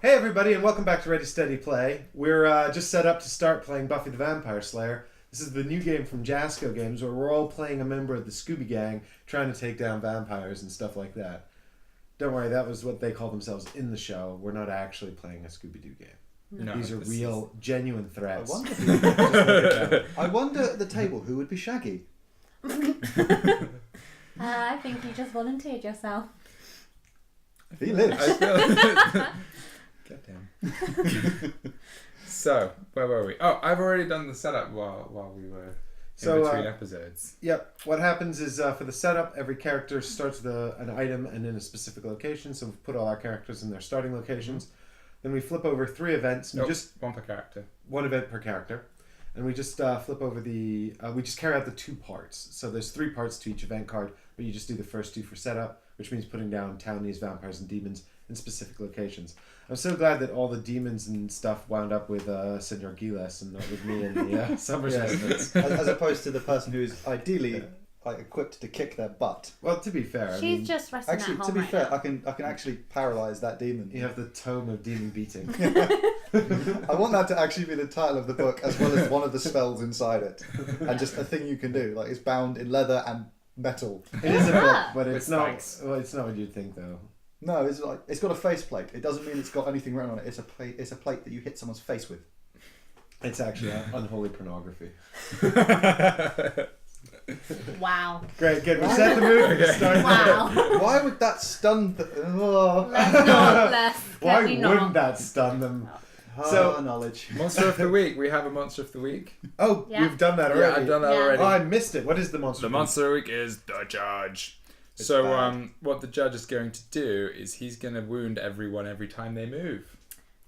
Hey everybody, and welcome back to Ready Steady Play. We're just set up to start playing Buffy the Vampire Slayer. This is the new game from Jasco Games where we're all playing a member of the Scooby Gang trying to take down vampires and stuff like that. Don't worry, that was what they call themselves in the show. We're not actually playing a Scooby-Doo game. No, these are real, genuine threats. I wonder at the table who would be Shaggy. I think you just volunteered yourself. He lives. Goddamn. So, where were we? Oh, I've already done the setup while we were in between episodes. Yep. What happens is for the setup, every character starts with an item and in a specific location. So we've put all our characters in their starting locations. Mm-hmm. Then we flip over 3 events. One per character. 1 event per character. And we just flip over we just carry out the 2 parts. So there's 3 parts to each event card, but you just do the first 2 for setup, which means putting down townies, vampires, and demons in specific locations. I'm so glad that all the demons and stuff wound up with Senor Giles and not with me and the Summers residents. As opposed to the person who's ideally equipped to kick their butt. Well, to be fair, She's just resting actually, at home. to be right fair, now. I can actually paralyze that demon. You have the Tome of Demon Beating. I want that to actually be the title of the book, as well as one of the spells inside it, and just a thing you can do. Like it's bound in leather and metal. It is a book, but it's With not. spikes. Well, it's not what you'd think, though. No, it's got a faceplate. It doesn't mean it's got anything written on it. It's a plate. It's a plate that you hit someone's face with. It's actually unholy pornography. Wow. Great, good. We set the mood. Okay. Start Wow. Why would that stun? Why wouldn't that stun them? So- knowledge. Monster of the week. We have a monster of the week. Oh, Yeah. we've done that Yeah, already. I've done that Yeah. already. Oh, I missed it. What is the monster? The monster of the week is the judge. It's So, bad. what the judge is going to do is he's going to wound everyone every time they move.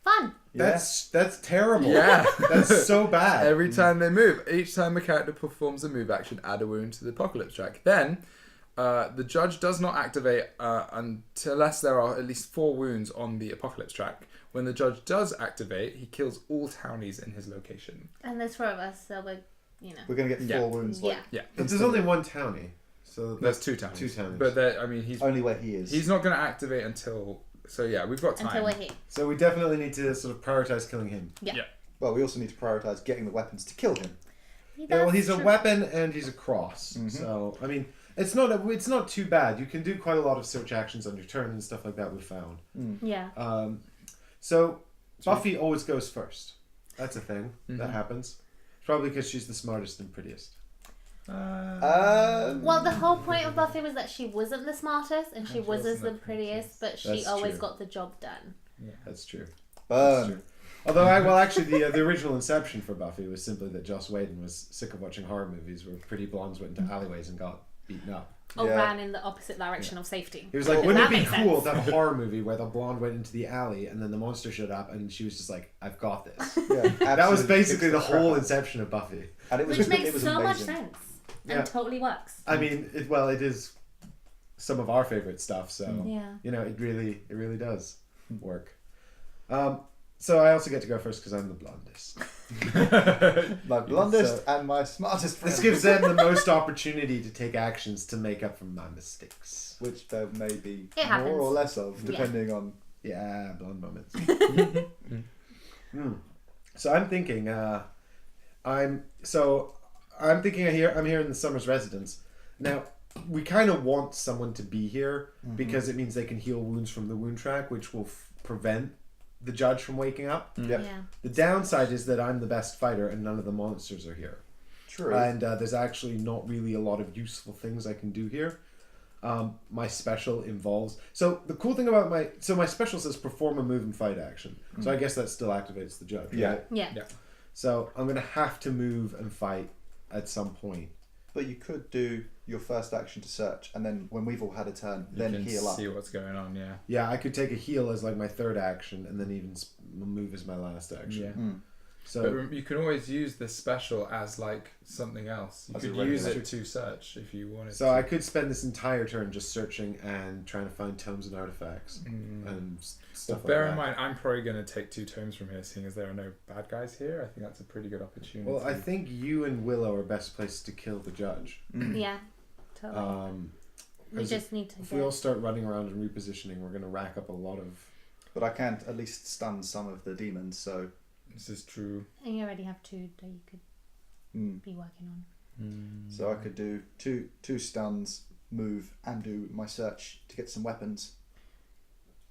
Fun. That's terrible. Yeah. That's so bad. Every time they move. Each time a character performs a move action, add a wound to the apocalypse track. Then, the judge does not activate unless there are at least 4 wounds on the apocalypse track. When the judge does activate, he kills all townies in his location. And there's 4 of us, so we're We're gonna get 4 wounds. Yeah. Yeah. But there's only 1 townie. So There's 2 townies. 2 townies. But he's Only where he is. he's not going to activate until... So yeah, we've got time. until we're here. So we definitely need to sort of prioritize killing him. Yeah. Well, we also need to prioritise getting the weapons to kill him. Yeah, well, he's a weapon and he's a cross. Mhm. So I mean, it's not too bad. You can do quite a lot of search actions on your turn and stuff like that. We found. Yeah. So Buffy always goes first. That's a thing that Mhm. happens. Probably because she's the smartest and prettiest. Well, the whole point of Buffy was that she wasn't the smartest and she And she wasn't wasn't the the prettiest, but she That's always true. got the job done. Yeah. That's true. Burn. That's true. Although, actually, the original inception for Buffy was simply that Joss Whedon was sick of watching horror movies where pretty blondes went into alleyways and got beaten up. Or Yeah. ran in the opposite direction of safety. He was like, Well, wouldn't it that be makes cool sense. to have a horror movie where the blonde went into the alley and then the monster showed up and she was just like, I've got this. Yeah, That was absolutely basically the kicks crap whole out. inception of Buffy. And it was, Which it makes was so much amazing. sense. Yeah. And totally works. I mean, it is some of our favorite stuff, so Yeah. it really does work. So I also get to go first because I'm the blondest. My blondest and my smartest friend. This gives them the most opportunity to take actions to make up for my mistakes. Which there may be It happens. more or less of, Yeah. depending on... Yeah, blonde moments. So I'm thinking, I'm here in the Summers residence. Now, we kind of want someone to be here because it means they can heal wounds from the wound track, which will prevent the judge from waking up. Yep. Yeah. The downside is that I'm the best fighter and none of the monsters are here. True. And there's actually not really a lot of useful things I can do here. My special involves... So the cool thing about my special says perform a move and fight action. So I guess that still activates the judge, Yeah. right? Yeah. Yeah. So I'm going to have to move and fight at some point. But you could do your first action to search, and then when we've all had a turn, You then can heal up. see what's going on, yeah. Yeah, I could take a heal as like my third action and then even move as my last action. Yeah. So But you can always use this special as like something else. You As a could use regular. it to search if you wanted So to. I could spend this entire turn just searching and trying to find tomes and artifacts and stuff Bear like in that. mind, I'm probably going to take 2 tomes from here, seeing as there are no bad guys here. I think that's a pretty good opportunity. Well, I think you and Willow are best placed to kill the judge. Yeah. Totally. We 'cause just need to If we all start running around and repositioning, we're going to rack up a lot of But I can't at least stun some of the demons, so... This is true. And you already have 2 that you could be working on. So I could do two stuns, move, and do my search to get some weapons.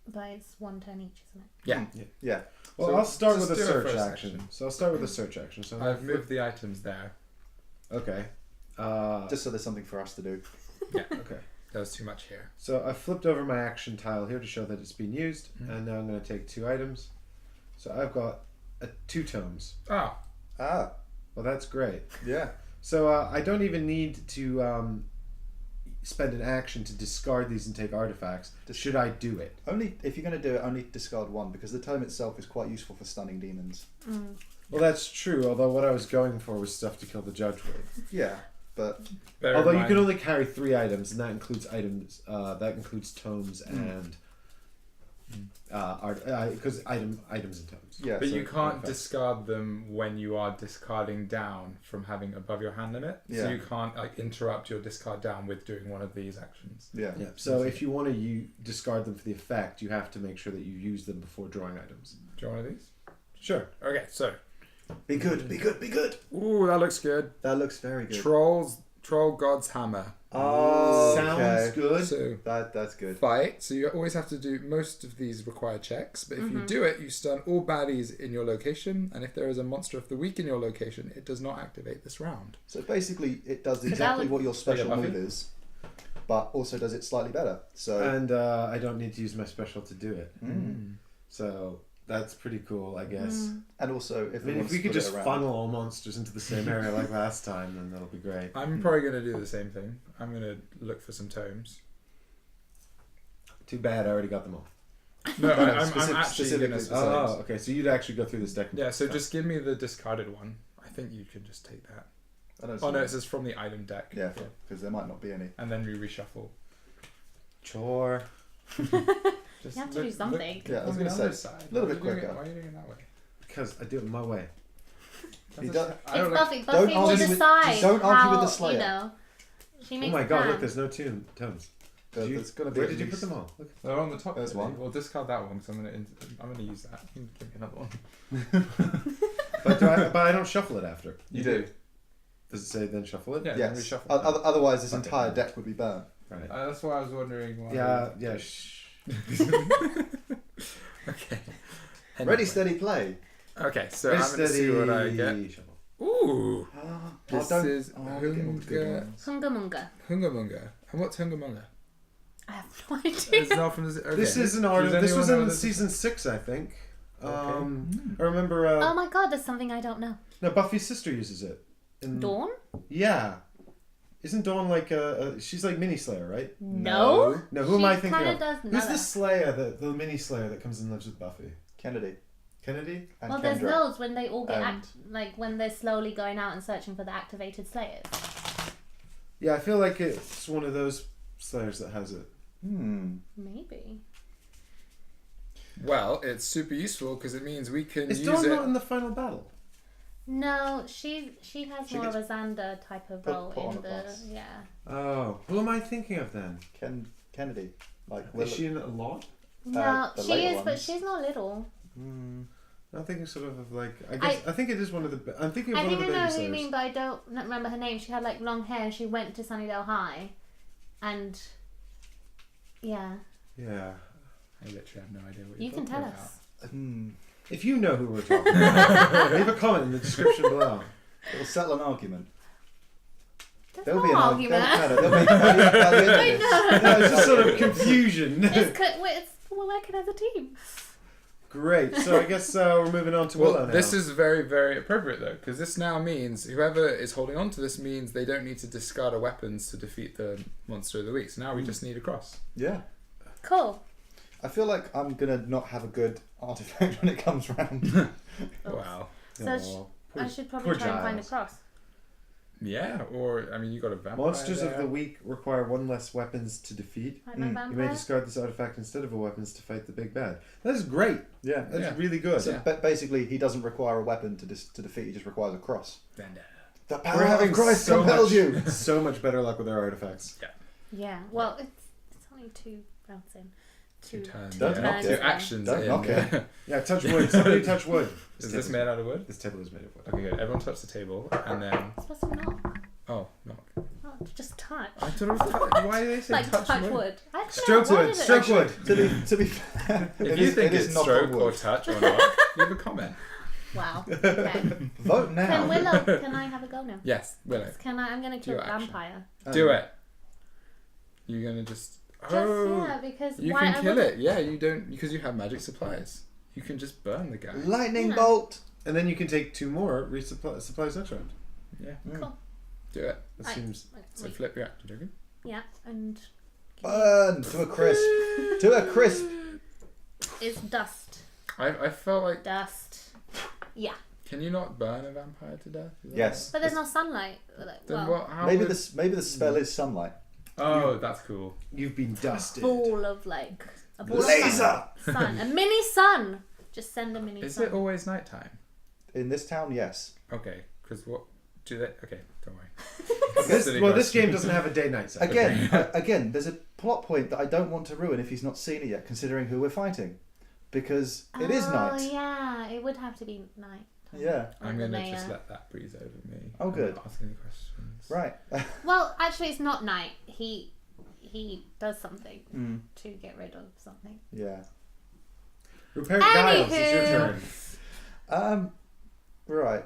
But it's 1 turn each, isn't it? Yeah. Well, So I'll start just with a do a search first action. action. So I'll start with a search action. So I've moved the items there. Okay. Just so there's something for us to do. Yeah. Okay. There was too much here. So I flipped over my action tile here to show that it's been used, and now I'm going to take 2 items. So I've got 2 tomes. Oh. Ah, Well, that's great. yeah. So I don't even need to spend an action to discard these and take artifacts. Should I do it? Only if you're going to do it, only discard 1 because the tome itself is quite useful for stunning demons. Well, that's true. Although what I was going for was stuff to kill the judge with. Yeah, but Although you can only carry 3 items, and that includes items. That includes tomes and art. Because items and tomes. yeah. But so you can't discard them when you are discarding down from having above your hand limit. So Yeah. you can't interrupt your discard down with doing one of these actions. Yeah. Yeah. So if you want to discard them for the effect, you have to make sure that you use them before drawing items. Do you want one of these? Sure. Okay, so. Be good. Be good. Be good. Ooh, that looks good. That looks very good. Troll God's Hammer. Oh, Sounds okay. good. So That's good. fight. So you always have to do, most of these require checks, but if you do it, you stun all baddies in your location, and if there is a monster of the week in your location, it does not activate this round. So basically, it does exactly what your special Buffy? move is, but also does it slightly better. So And I don't need to use my special to do it. So that's pretty cool, I guess. and also if I mean, if we could split just it around- funnel all monsters into the same area like last time, then that'll be great. I'm probably going to do the same thing. I'm going to look for some tomes. Too bad, I already got them all. No, I'm actually specifically going to... the Oh, okay. So you'd actually go through this deck. Yeah, so just give me the discarded one. I think you can just take that. I don't Oh no, see- it says from the item deck. yeah, because there might not be any. And then we reshuffle. Chore. Just You have to do something. Yeah, I was on the gonna say, other side. a little Why bit are you doing quicker. Why are you doing it that way? Because I do it my way. He That's does- I It's don't know. Buffy. Don't Buffy will argue with- decide don't argue with how, the Slayer. you know, she Oh makes my the god, plan. look, there's no tomes. Did you- There's gonna be Where at did you put least- them all? Look. They're on the top. There's really. one. We'll discard that one because I'm gonna use that. You can give me another one. But I don't shuffle it after. You do. Does it say then shuffle it? Yeah, then Yes. reshuffle. Otherwise, this Okay. entire deck would be burnt. Right. That's why I was wondering why. Yeah. Okay. Ready, Anyway. steady, play. Okay, so Ready, I'm gonna see what I get. shuffle. Ooh, this don't- is we're getting all the good Hunga ones. Hunga Munga. Hungamunga. And what's Hungamunga? I have no idea. It's not from the. Okay. This is an Does art. This anyone was know in this? season 6, I think. Okay. I remember. Oh my god, there's something I don't know. No, Buffy's sister uses it. Dawn? Yeah. Isn't Dawn like she's like Mini Slayer, right? No. No, who am I She thinking kinda of? does Who's none the of- Slayer, the Mini Slayer that comes and lives with Buffy? Kennedy Kennedy? and Well, Kendra. there's loads when they all get And- like when they're slowly going out and searching for the activated slayers. Yeah, I feel like it's one of those Slayers that has it. Maybe. Well, it's super useful because it means we can Is use Dawn it. not in the final battle? No, she has She more of a gets Xander type of put role on in a the bus. Oh, who am I thinking of then? Kennedy. Like Is Willow. she in it a lot? No, the she later is, but ones. she's not little. I'm thinking sort of like I think it is one of the. I'm thinking of I one think of I the know baby who you Slayers. mean, but I don't remember her name. She had like long hair and she went to Sunnydale High, and yeah, Yeah. I literally have no idea what you you're can talking tell about. us. If you know who we're talking about, leave a comment in the description below. It'll settle an argument. There's There'll no be an argument. They'll make by the end of Wait, this. no. No, it's just sort of confusion. We're working as a team. Great. So I guess we're moving on to Willow Well, now. this is very, very appropriate though, because this now means whoever is holding on to this means they don't need to discard a weapons to defeat the monster of the week. So now we just need a cross. Yeah. Cool. I feel like I'm gonna not have a good artifact when it comes round. Wow. So Aw, I should probably poor try and find a Giles. cross. Yeah, or I mean, you got a vampire. Monsters of there. the week require one less weapons to defeat. Like my You may vampire. discard this artifact instead of a weapons to fight the big bad. That is great. Yeah. That's Yeah. really good. So basically, he doesn't require a weapon to defeat. He just requires a cross. Then, The We're power having of Christ so compels much, you. so much better luck with our artifacts. Yeah. Well, it's only 2 rounds in. two turns. Don't yeah. knock Two it. actions. Don't in, knock it. yeah. Yeah, touch wood. Somebody touch wood. Is this made out of wood? This table is made of wood. Okay, good. Everyone touch the table, and then It's supposed to knock. oh, knock. Oh, just touch. I thought it was touch. Why do they say Like touch, touch wood? wood. I don't Stroke know. What wood. is it? Stroke wood. To be fair, If you think it's knock stroke on or wood. touch or not, leave a comment. Wow. Okay. Vote now. Can Willow? Can I have a go now? Yes, Willow. Can I? I'm gonna kill your the action. vampire. Do it. You're gonna just. Yeah, because You why can I kill wouldn't- it. Yeah, you don't because you have magic supplies. You can just burn the guy. Lightning Yeah. bolt. And then you can take 2 more supplies next round. Yeah, Cool. do it. That Right. seems. So Wait. flip your action token. Yeah, and Burn to a crisp. To a crisp. it's dust. I felt like. Dust. Yeah, Can you not burn a vampire to death? Is that Yes. but there's no sunlight. Like, Then well, what? How Maybe would- the spell is sunlight. Oh, that's cool. You've been dusted. ball of like a ball of Laser. sun, a mini sun. Just send a mini Is sun. it always nighttime? In this town, yes. Okay, because what do they? Okay, don't worry. This Silly game question. doesn't have a day-night cycle. Again, there's a plot point that I don't want to ruin if he's not seen it yet, considering who we're fighting, because it is night. Oh yeah, it would have to be night. Yeah. I'm Or the gonna just mayor. let that breeze over me. Oh, I'm good. not asking any questions. Right. Well, actually, it's not night. He does something Mm, to get rid of something. yeah. Rupert Giles, it's your Anywho. turn. Right.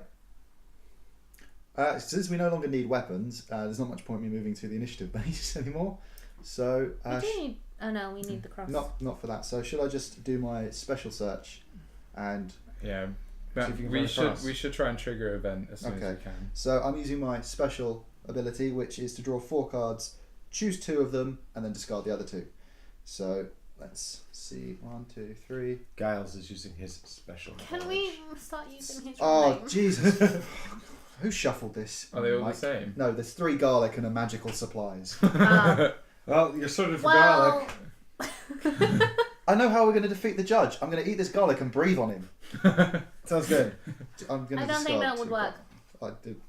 Since we no longer need weapons, there's not much point in me moving to the initiative base anymore. So We do need. Oh no, we need the cross. not for that. So should I just do my special search? And Yeah, See but if you can we run should across. we should try and trigger event as soon as Okay. we can. so I'm using my special ability, which is to draw 4 cards, choose 2 of them, and then discard the other 2. So let's see. 1, 2, 3. Giles is using his special. Can we start using his Oh name? Jesus! Who shuffled this? Are they all Mike? the same? No, there's 3 garlic and a magical supplies. Ah, Well, you're sorted for garlic. well, I know how we're going to defeat the judge. I'm going to eat this garlic and breathe on him. Sounds good. I'm going to I don't think discard that would 2 work. garlic. I did.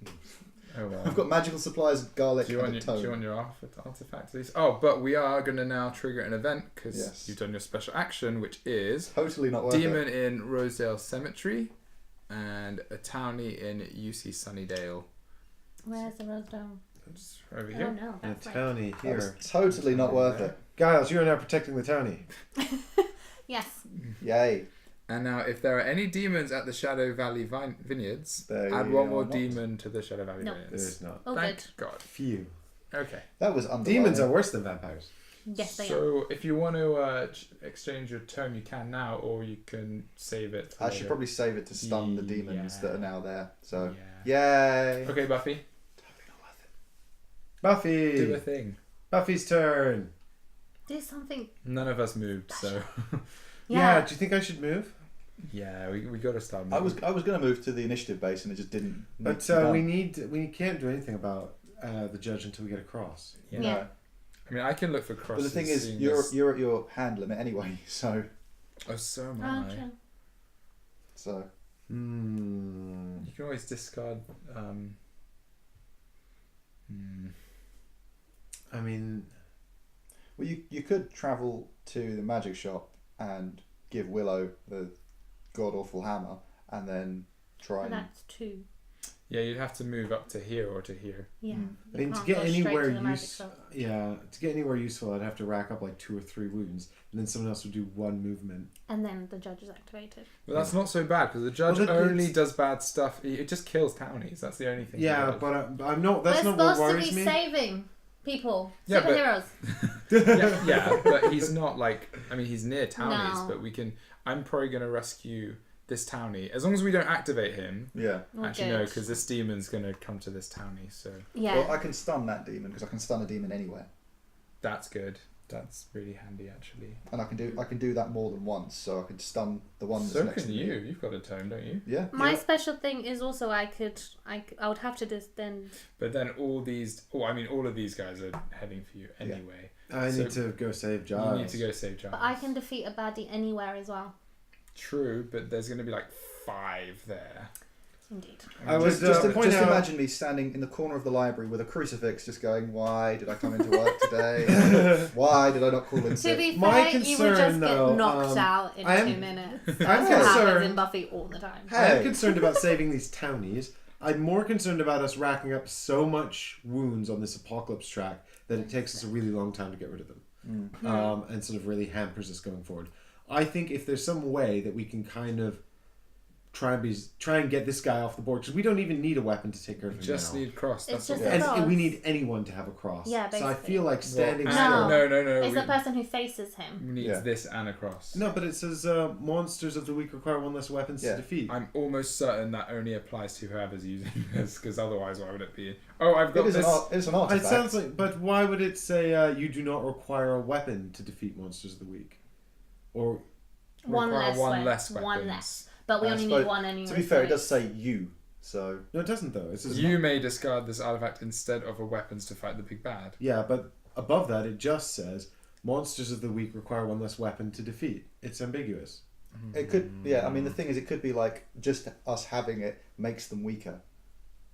Oh well. I've got magical supplies, garlic, Do you, and want a your, tome. do you want your artifact list? Oh, but we are going to now trigger an event because Yes. you've done your special action, which is Totally not worth Demon it. in Rosedale Cemetery and a townie in UC Sunnydale. Where's the Rosedale? Just over Oh here. no, And that's right. Tony That was here. totally not worth it. Giles, you are now protecting the Tony. Yes. Yay. And now, if there are any demons at the Shadow Valley Vineyards, There add one more are not. demon to the Shadow Valley No. There Vineyards. is not. Oh, Thank good. God. Few. Okay. That was underwhelming. Demons are worse than vampires. Yes, they are. So, if you want to exchange your tome, you can now, or you can save it. I should probably save it to stun the demons Yeah. that are now there. So, Yeah. yay. Okay, Buffy. Totally not worth it. Buffy. Do a thing. Buffy's turn. Do something. None of us moved, so Yeah. Yeah. Do you think I should move? yeah, we got to start. I was moving. going to move to the initiative base and it just didn't. But done. we can't do anything about the judge until we get across. Yeah. No. I mean, I can look for But crosses. the thing is, seeing you're as- you're at your hand limit anyway. Oh, so am Oh, I. true. So Hmm. You can always discard. I mean, well, you could travel to the magic shop and give Willow the god awful hammer, and then try And and that's 2. Yeah, you'd have to move up to here or to here. Yeah. Mm. I mean, to can't get go straight anywhere to the magic useful, shop. to get anywhere useful, I'd have to rack up like 2 or 3 wounds, and then someone else would do 1 movement. And then the judge is activated. But that's not so bad because the judge Well, only it's- does bad stuff. It just kills townies. That's the only thing. he Yeah, does. but I'm not. That's We're not what supposed to worries be me. saving people. Yeah, but- Superheroes. yeah, but he's not like. I mean, he's near townies, No. but we can. I'm probably gonna rescue this townie as long as we don't activate him. yeah. Well, Actually, good. no, because this demon's gonna come to this townie, so Yeah. Well, I can stun that demon because I can stun a demon anywhere, that's good. That's really handy, actually. and I can do that more than once. So I could stun the one that's So next can to you. me. You've got a tome, don't you? Yeah. My yeah. special thing is also I would have to just then. But then all these. Oh, I mean, all of these guys are heading for you anyway. I So need to go save Giles. You need to go save Giles. But I can defeat a baddie anywhere as well. True, but there's going to be like 5 there. Indeed. I would Just point out. imagine me standing in the corner of the library with a crucifix, just going, "Why did I come into work today? Why did I not call in To sick?" be My fair, you would concern, just though, get knocked out in I am- 2 minutes. I'm That's what happens concerned. in Buffy all the time. Hey. I'm concerned about saving these townies. I'm more concerned about us racking up so much wounds on this apocalypse track that it takes us a really long time to get rid of them, and sort of really hampers us going forward. I think if there's some way that we can kind of try and get this guy off the board, because we don't even need a weapon to take care of him Just now. need cross. It's That's just all. a And cross. we need anyone to have a cross. Yeah, so I basically. feel like standing Well, still. No. It's the person who faces him. Needs Yeah. this and a cross. No, but it says monsters of the week require one less weapons Yeah. to defeat. I'm almost certain that only applies to whoever's using this, because otherwise, why would it be? Oh, I've got It's this. an artifact. It sounds like, but why would it say you do not require a weapon to defeat monsters of the week? Or One Require less, one weapon. less One less. But we I only suppose- need one anyway. To be fair, so it does say you, so no, it doesn't though. It says You may discard this artifact instead of a weapons to fight the big bad. yeah, but above that it just says monsters of the week require one less weapon to defeat. It's ambiguous. it could. Yeah, I mean, the thing is, it could be like just us having it makes them weaker,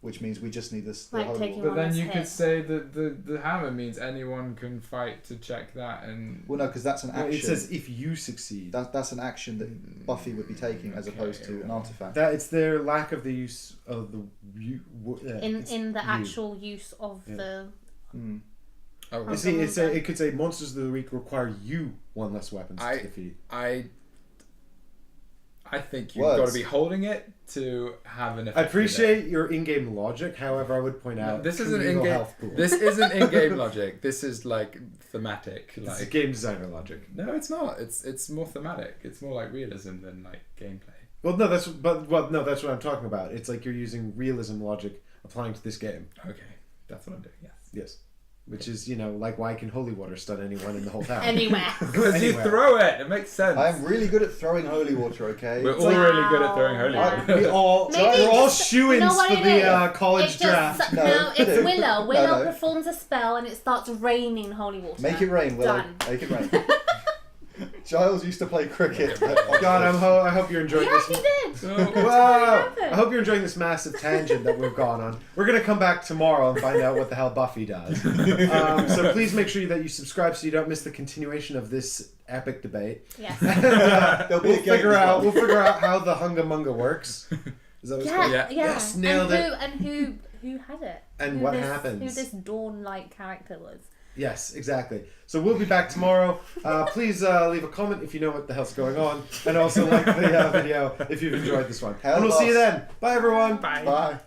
which means we just need this. Like holy taking war. But then less you hit. could say that the hammer means anyone can fight to check that, and Well, no, because that's an No, action. it says if you succeed. That's an action that Buffy would be taking as opposed to an artifact. That it's their lack of the use of the in the you. actual use of Yeah. the Mm. oh, You see, it could say monsters of the week require you one less weapons I- to defeat. I think you've Words. got to be holding it to have an effect. I appreciate your in-game logic. However, I would point out This isn't communal in-game. health pool. This isn't in-game logic. This is like thematic. It's Like game designer logic. no, it's not. It's more thematic. It's more like realism than like gameplay. Well, that's what I'm talking about. It's like you're using realism logic applying to this game. Okay, that's what I'm doing. Yes. Yes, which is like why can holy water stun anyone in the whole town? anywhere. Because you Anywhere. throw it. It makes sense. I am really good at throwing holy water. Okay. We're It's all like- really good at throwing holy Wow. water. We all Maybe we're all just- shoo-ins you know what for it the is? college It draft. just, No, no, it's no, Willow. Willow no. performs a spell and it starts raining holy water. Make it rain, Willow. Done. Make it rain. Giles used to play cricket. God, I hope you're enjoying Yeah, this. he did. Wow! happened. I hope you're enjoying this massive tangent that we've gone on. We're going to come back tomorrow and find out what the hell Buffy does. So please make sure that you subscribe so you don't miss the continuation of this epic debate. Yes. There'll be We'll a game figure as out well. we'll figure out how the Hunga Munga works. Is that what it's Yeah, called? yeah. Yes, nailed it. And who had it? And Who what this, happens. Who this Dawn-like character was. Yes, exactly. So we'll be back tomorrow. Please leave a comment if you know what the hell's going on, and also like the video if you've enjoyed this one. Hell And we'll see you boss. then. Bye, everyone. Bye. Bye.